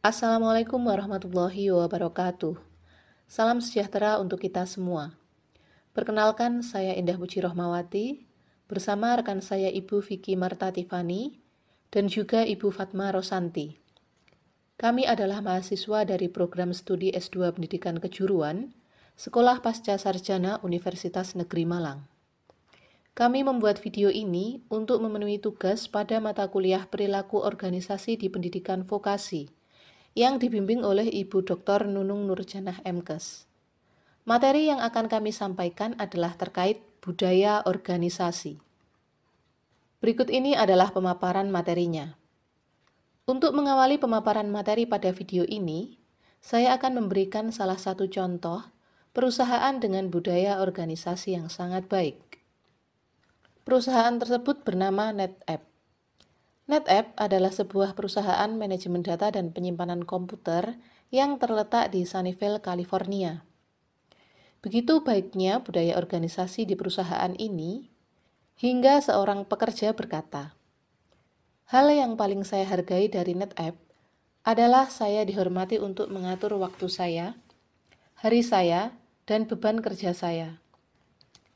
Assalamualaikum warahmatullahi wabarakatuh. Salam sejahtera untuk kita semua. Perkenalkan, saya Indah Puji Rohmawati, bersama rekan saya Ibu Vicky Marta Tiffany, dan juga Ibu Fatma Rosanti. Kami adalah mahasiswa dari program studi S2 Pendidikan Kejuruan, Sekolah Pasca Sarjana Universitas Negeri Malang. Kami membuat video ini untuk memenuhi tugas pada mata kuliah Perilaku Organisasi di Pendidikan Vokasi, yang dibimbing oleh Ibu Dr. Nunung Nurjanah MKes. Materi yang akan kami sampaikan adalah terkait budaya organisasi. Berikut ini adalah pemaparan materinya. Untuk mengawali pemaparan materi pada video ini, saya akan memberikan salah satu contoh perusahaan dengan budaya organisasi yang sangat baik. Perusahaan tersebut bernama NetApp. NetApp adalah sebuah perusahaan manajemen data dan penyimpanan komputer yang terletak di Sunnyvale, California. Begitu baiknya budaya organisasi di perusahaan ini, hingga seorang pekerja berkata, "Hal yang paling saya hargai dari NetApp adalah saya dihormati untuk mengatur waktu saya, hari saya, dan beban kerja saya.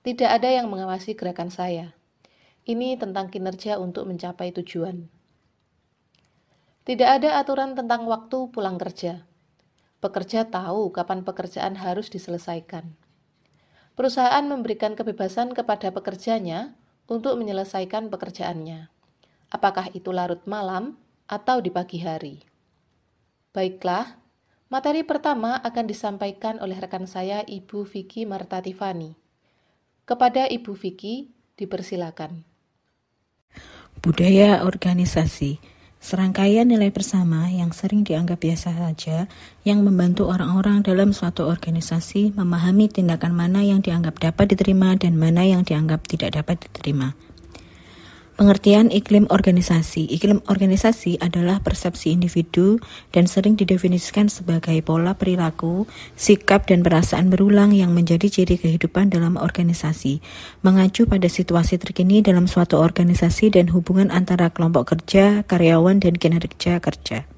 Tidak ada yang mengawasi gerakan saya. Ini tentang kinerja untuk mencapai tujuan. Tidak ada aturan tentang waktu pulang kerja. Pekerja tahu kapan pekerjaan harus diselesaikan. Perusahaan memberikan kebebasan kepada pekerjanya untuk menyelesaikan pekerjaannya, apakah itu larut malam atau di pagi hari." Baiklah, materi pertama akan disampaikan oleh rekan saya Ibu Vicky Marta Tiffany. Kepada Ibu Vicky, dipersilakan. Budaya organisasi, serangkaian nilai bersama yang sering dianggap biasa saja yang membantu orang-orang dalam suatu organisasi memahami tindakan mana yang dianggap dapat diterima dan mana yang dianggap tidak dapat diterima. Pengertian iklim organisasi. Iklim organisasi adalah persepsi individu dan sering didefinisikan sebagai pola perilaku, sikap, dan perasaan berulang yang menjadi ciri kehidupan dalam organisasi, mengacu pada situasi terkini dalam suatu organisasi dan hubungan antara kelompok kerja, karyawan, dan kinerja kerja.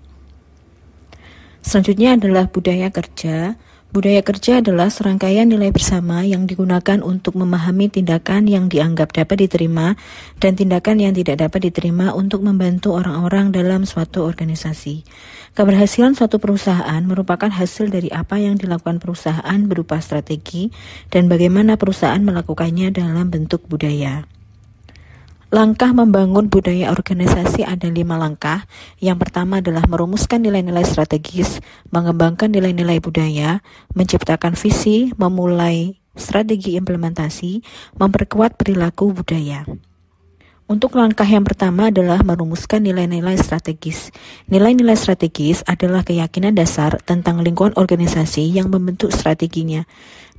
Selanjutnya adalah budaya kerja. Budaya kerja adalah serangkaian nilai bersama yang digunakan untuk memahami tindakan yang dianggap dapat diterima dan tindakan yang tidak dapat diterima untuk membantu orang-orang dalam suatu organisasi. Keberhasilan suatu perusahaan merupakan hasil dari apa yang dilakukan perusahaan berupa strategi dan bagaimana perusahaan melakukannya dalam bentuk budaya. Langkah membangun budaya organisasi ada 5 langkah. Yang pertama adalah merumuskan nilai-nilai strategis, mengembangkan nilai-nilai budaya, menciptakan visi, memulai strategi implementasi, memperkuat perilaku budaya. Untuk langkah yang pertama adalah merumuskan nilai-nilai strategis. Nilai-nilai strategis adalah keyakinan dasar tentang lingkungan organisasi yang membentuk strateginya.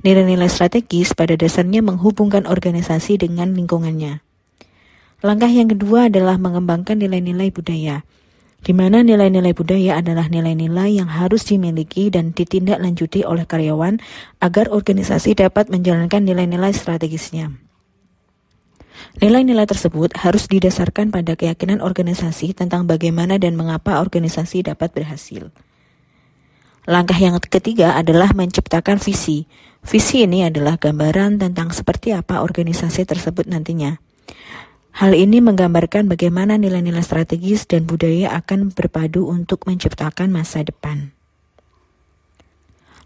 Nilai-nilai strategis pada dasarnya menghubungkan organisasi dengan lingkungannya. Langkah yang kedua adalah mengembangkan nilai-nilai budaya, di mana nilai-nilai budaya adalah nilai-nilai yang harus dimiliki dan ditindaklanjuti oleh karyawan agar organisasi dapat menjalankan nilai-nilai strategisnya. Nilai-nilai tersebut harus didasarkan pada keyakinan organisasi tentang bagaimana dan mengapa organisasi dapat berhasil. Langkah yang ketiga adalah menciptakan visi. Visi ini adalah gambaran tentang seperti apa organisasi tersebut nantinya. Hal ini menggambarkan bagaimana nilai-nilai strategis dan budaya akan berpadu untuk menciptakan masa depan.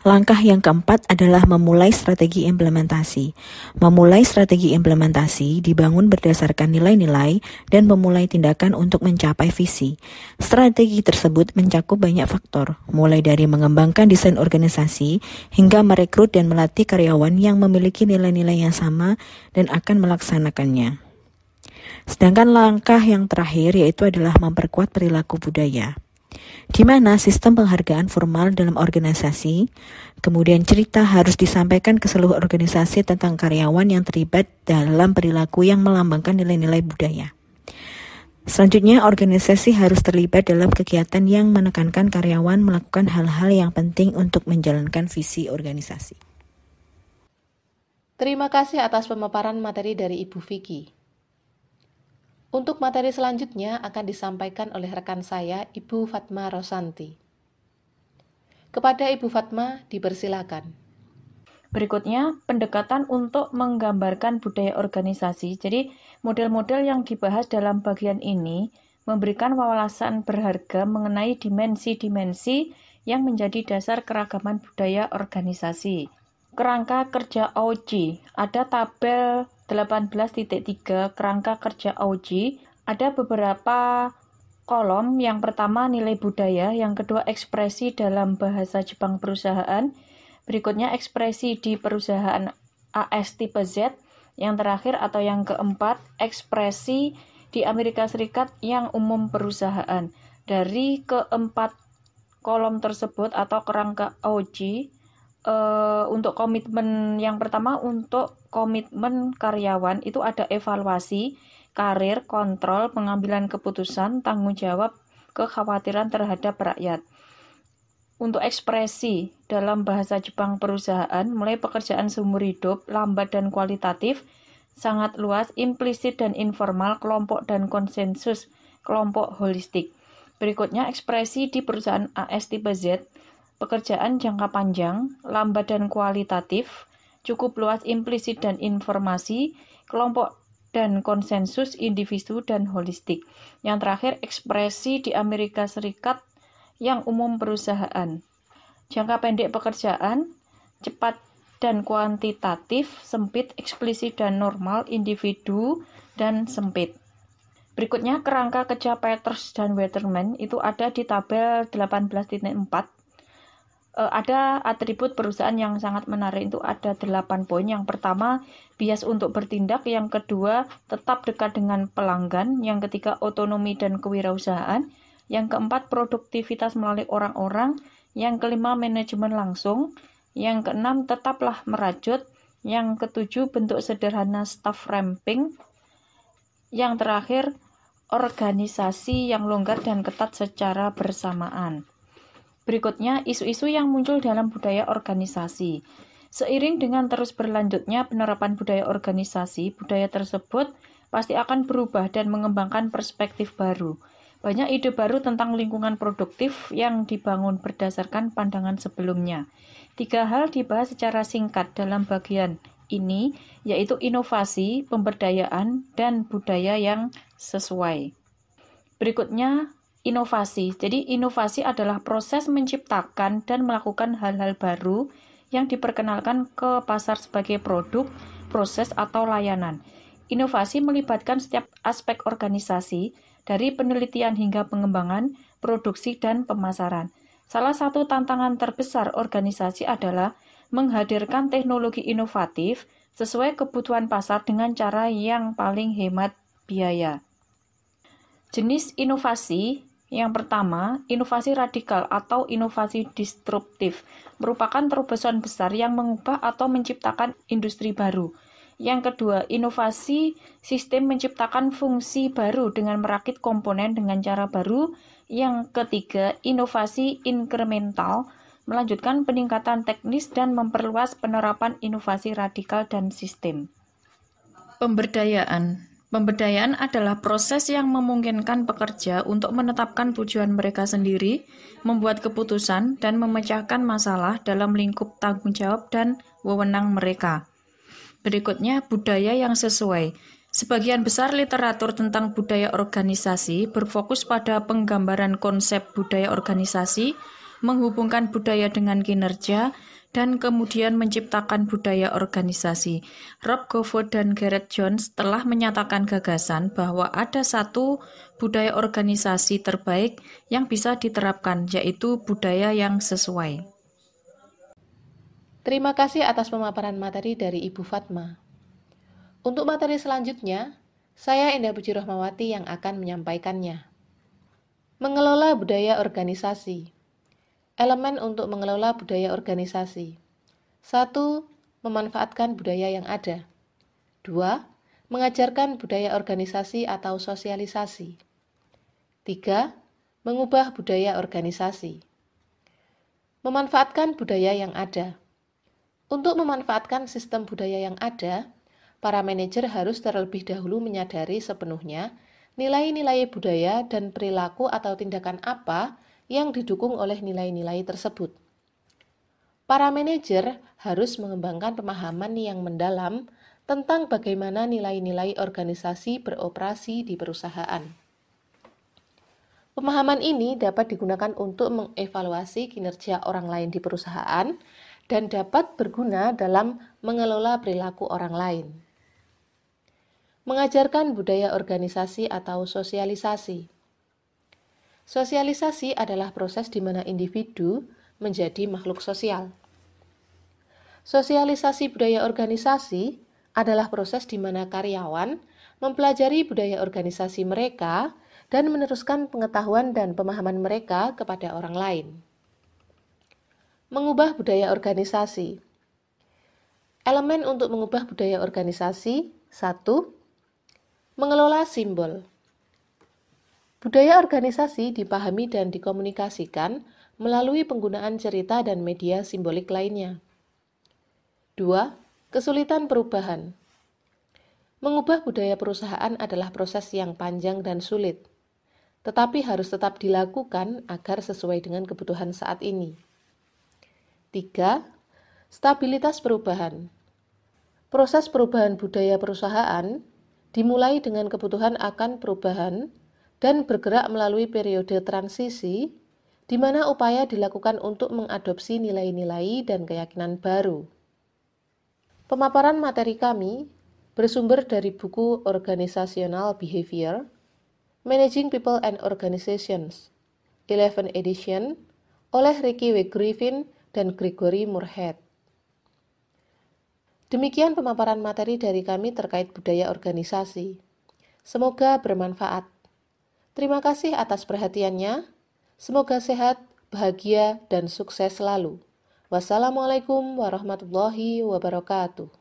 Langkah yang keempat adalah memulai strategi implementasi. Memulai strategi implementasi dibangun berdasarkan nilai-nilai dan memulai tindakan untuk mencapai visi. Strategi tersebut mencakup banyak faktor, mulai dari mengembangkan desain organisasi hingga merekrut dan melatih karyawan yang memiliki nilai-nilai yang sama dan akan melaksanakannya. Sedangkan langkah yang terakhir yaitu adalah memperkuat perilaku budaya, di mana sistem penghargaan formal dalam organisasi, kemudian cerita harus disampaikan ke seluruh organisasi tentang karyawan yang terlibat dalam perilaku yang melambangkan nilai-nilai budaya. Selanjutnya, organisasi harus terlibat dalam kegiatan yang menekankan karyawan melakukan hal-hal yang penting untuk menjalankan visi organisasi. Terima kasih atas pemaparan materi dari Ibu Vicky. Untuk materi selanjutnya akan disampaikan oleh rekan saya, Ibu Fatma Rosanti. Kepada Ibu Fatma dipersilakan. Berikutnya, pendekatan untuk menggambarkan budaya organisasi. Jadi, model-model yang dibahas dalam bagian ini memberikan wawasan berharga mengenai dimensi-dimensi yang menjadi dasar keragaman budaya organisasi. Kerangka kerja AUJI. Ada tabel 18.3 kerangka kerja AUJI. Ada beberapa kolom. Yang pertama nilai budaya, yang kedua ekspresi dalam bahasa Jepang perusahaan, berikutnya ekspresi di perusahaan AS tipe Z, yang terakhir atau yang keempat ekspresi di Amerika Serikat yang umum perusahaan. Dari keempat kolom tersebut atau kerangka AUJI, untuk komitmen yang pertama, untuk komitmen karyawan itu ada evaluasi, karir, kontrol, pengambilan keputusan, tanggung jawab, kekhawatiran terhadap rakyat. Untuk ekspresi dalam bahasa Jepang perusahaan, mulai pekerjaan seumur hidup, lambat dan kualitatif, sangat luas, implisit dan informal, kelompok dan konsensus, kelompok holistik. Berikutnya ekspresi di perusahaan AS tipe Z, pekerjaan jangka panjang, lambat dan kualitatif, cukup luas, implisit dan informasi, kelompok dan konsensus, individu dan holistik. Yang terakhir ekspresi di Amerika Serikat yang umum perusahaan. Jangka pendek pekerjaan, cepat dan kuantitatif, sempit, eksplisit dan normal, individu dan sempit. Berikutnya kerangka kerja Peters dan Waterman itu ada di tabel 18.4. Ada atribut perusahaan yang sangat menarik, itu ada 8 poin. Yang pertama, bias untuk bertindak. Yang kedua, tetap dekat dengan pelanggan. Yang ketiga, otonomi dan kewirausahaan. Yang keempat, produktivitas melalui orang-orang. Yang kelima, manajemen langsung. Yang keenam, tetaplah merajut. Yang ketujuh, bentuk sederhana staff ramping. Yang terakhir, organisasi yang longgar dan ketat secara bersamaan. Berikutnya, isu-isu yang muncul dalam budaya organisasi. Seiring dengan terus berlanjutnya penerapan budaya organisasi, budaya tersebut pasti akan berubah dan mengembangkan perspektif baru. Banyak ide baru tentang lingkungan produktif yang dibangun berdasarkan pandangan sebelumnya. 3 hal dibahas secara singkat dalam bagian ini, yaitu inovasi, pemberdayaan, dan budaya yang sesuai. Berikutnya, inovasi. Jadi, inovasi adalah proses menciptakan dan melakukan hal-hal baru yang diperkenalkan ke pasar sebagai produk, proses, atau layanan. Inovasi melibatkan setiap aspek organisasi, dari penelitian hingga pengembangan, produksi, dan pemasaran. Salah satu tantangan terbesar organisasi adalah menghadirkan teknologi inovatif sesuai kebutuhan pasar dengan cara yang paling hemat biaya. Jenis inovasi yang pertama, inovasi radikal atau inovasi disruptif, merupakan terobosan besar yang mengubah atau menciptakan industri baru. Yang kedua, inovasi sistem menciptakan fungsi baru dengan merakit komponen dengan cara baru. Yang ketiga, inovasi inkremental, melanjutkan peningkatan teknis dan memperluas penerapan inovasi radikal dan sistem. Pemberdayaan. Pemberdayaan adalah proses yang memungkinkan pekerja untuk menetapkan tujuan mereka sendiri, membuat keputusan, dan memecahkan masalah dalam lingkup tanggung jawab dan wewenang mereka. Berikutnya, budaya yang sesuai. Sebagian besar literatur tentang budaya organisasi berfokus pada penggambaran konsep budaya organisasi, menghubungkan budaya dengan kinerja, dan kemudian menciptakan budaya organisasi. Rob Gofford dan Gareth Jones telah menyatakan gagasan bahwa ada satu budaya organisasi terbaik yang bisa diterapkan, yaitu budaya yang sesuai. Terima kasih atas pemaparan materi dari Ibu Fatma. Untuk materi selanjutnya, saya Indah Puji Rohmawati yang akan menyampaikannya. Mengelola budaya organisasi. Elemen untuk mengelola budaya organisasi. 1. Memanfaatkan budaya yang ada. 2. Mengajarkan budaya organisasi atau sosialisasi. 3. Mengubah budaya organisasi. Memanfaatkan budaya yang ada. Untuk memanfaatkan sistem budaya yang ada, para manajer harus terlebih dahulu menyadari sepenuhnya nilai-nilai budaya dan perilaku atau tindakan apa yang didukung oleh nilai-nilai tersebut. Para manajer harus mengembangkan pemahaman yang mendalam tentang bagaimana nilai-nilai organisasi beroperasi di perusahaan. Pemahaman ini dapat digunakan untuk mengevaluasi kinerja orang lain di perusahaan dan dapat berguna dalam mengelola perilaku orang lain. Mengajarkan budaya organisasi atau sosialisasi. Sosialisasi adalah proses di mana individu menjadi makhluk sosial. Sosialisasi budaya organisasi adalah proses di mana karyawan mempelajari budaya organisasi mereka dan meneruskan pengetahuan dan pemahaman mereka kepada orang lain. Mengubah budaya organisasi. Elemen untuk mengubah budaya organisasi: 1. Mengelola simbol. Budaya organisasi dipahami dan dikomunikasikan melalui penggunaan cerita dan media simbolik lainnya. 2. Kesulitan perubahan. Mengubah budaya perusahaan adalah proses yang panjang dan sulit, tetapi harus tetap dilakukan agar sesuai dengan kebutuhan saat ini. 3. Stabilitas perubahan. Proses perubahan budaya perusahaan dimulai dengan kebutuhan akan perubahan dan bergerak melalui periode transisi, di mana upaya dilakukan untuk mengadopsi nilai-nilai dan keyakinan baru. Pemaparan materi kami bersumber dari buku Organizational Behavior, Managing People and Organizations, 11th edition, oleh Ricky W. Griffin dan Gregory Moorhead. Demikian pemaparan materi dari kami terkait budaya organisasi. Semoga bermanfaat. Terima kasih atas perhatiannya. Semoga sehat, bahagia, dan sukses selalu. Wassalamualaikum warahmatullahi wabarakatuh.